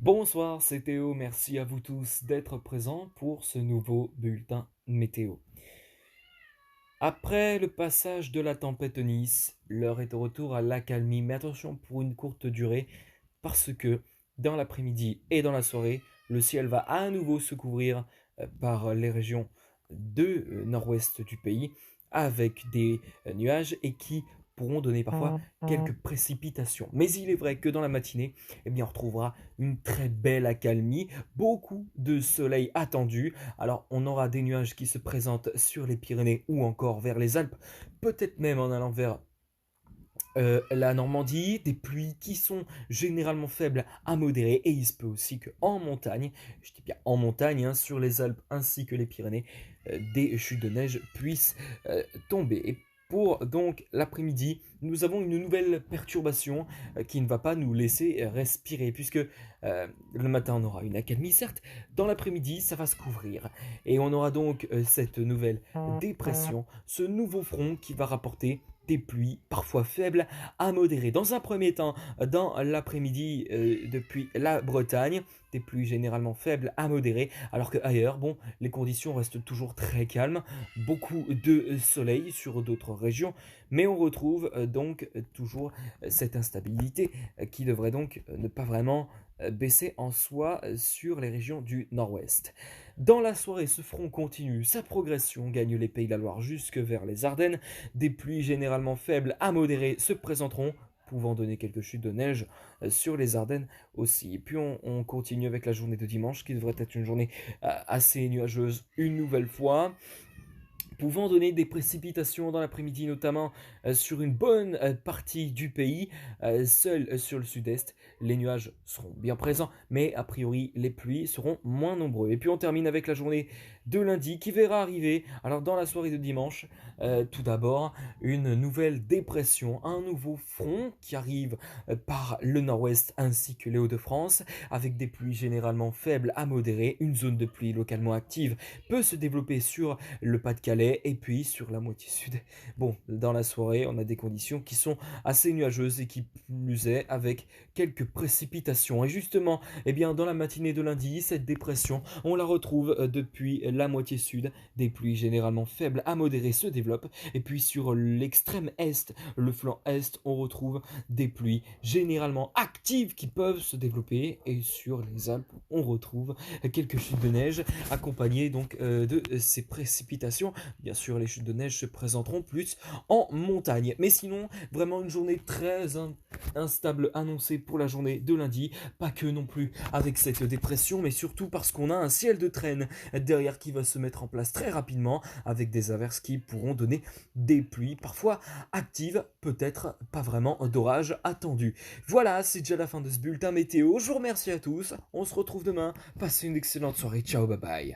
Bonsoir, c'est Théo. Merci à vous tous d'être présents pour ce nouveau bulletin météo. Après le passage de la tempête Nice, l'heure est au retour à l'accalmie, mais attention pour une courte durée, parce que dans l'après-midi et dans la soirée, le ciel va à nouveau se couvrir par les régions de nord-ouest du pays, avec des nuages et qui pourront donner parfois quelques précipitations. Mais il est vrai que dans la matinée, eh bien, on retrouvera une très belle accalmie, beaucoup de soleil attendu. Alors, on aura des nuages qui se présentent sur les Pyrénées ou encore vers les Alpes, peut-être même en allant vers la Normandie, des pluies qui sont généralement faibles à modérées, et il se peut aussi qu'en montagne, je dis bien en montagne, hein, sur les Alpes ainsi que les Pyrénées, des chutes de neige puissent tomber. Et pour donc l'après-midi, nous avons une nouvelle perturbation qui ne va pas nous laisser respirer, puisque le matin on aura une accalmie certes, dans l'après-midi ça va se couvrir, et on aura donc cette nouvelle dépression, ce nouveau front qui va rapporter des pluies parfois faibles à modérées. Dans un premier temps, dans l'après-midi, depuis la Bretagne, des pluies généralement faibles à modérées, alors qu'ailleurs, bon, les conditions restent toujours très calmes, beaucoup de soleil sur d'autres régions, mais on retrouve donc toujours cette instabilité qui devrait donc ne pas vraiment baisser en soi sur les régions du nord-ouest. Dans la soirée, ce front continue sa progression, gagne les Pays de la Loire jusque vers les Ardennes. Des pluies généralement faibles à modérées se présenteront, pouvant donner quelques chutes de neige sur les Ardennes aussi. Et puis on continue avec la journée de dimanche, qui devrait être une journée assez nuageuse une nouvelle fois, pouvant donner des précipitations dans l'après-midi, notamment sur une bonne partie du pays. Seul sur le sud-est, les nuages seront bien présents, mais a priori, les pluies seront moins nombreux. Et puis on termine avec la journée de lundi qui verra arriver, alors dans la soirée de dimanche, tout d'abord, une nouvelle dépression, un nouveau front qui arrive par le nord-ouest ainsi que les Hauts-de-France, avec des pluies généralement faibles à modérées. Une zone de pluie localement active peut se développer sur le Pas-de-Calais et puis sur la moitié sud. Bon, dans la soirée, on a des conditions qui sont assez nuageuses et qui plus est avec quelques précipitations. Et justement, eh bien, dans la matinée de lundi, cette dépression, on la retrouve depuis la moitié sud. Des pluies généralement faibles à modérées se développent. Et puis sur l'extrême est, le flanc est, on retrouve des pluies généralement actives qui peuvent se développer. Et sur les Alpes, on retrouve quelques chutes de neige accompagnées donc de ces précipitations. Bien sûr, les chutes de neige se présenteront plus en montagne. Mais sinon, vraiment une journée très instable annoncée pour la journée de lundi. Pas que non plus avec cette dépression, mais surtout parce qu'on a un ciel de traîne derrière qui va se mettre en place très rapidement, avec des averses qui pourront donner des pluies parfois actives, peut-être pas vraiment d'orage attendu. Voilà, c'est déjà la fin de ce bulletin météo. Je vous remercie à tous. On se retrouve demain. Passez une excellente soirée. Ciao, bye bye.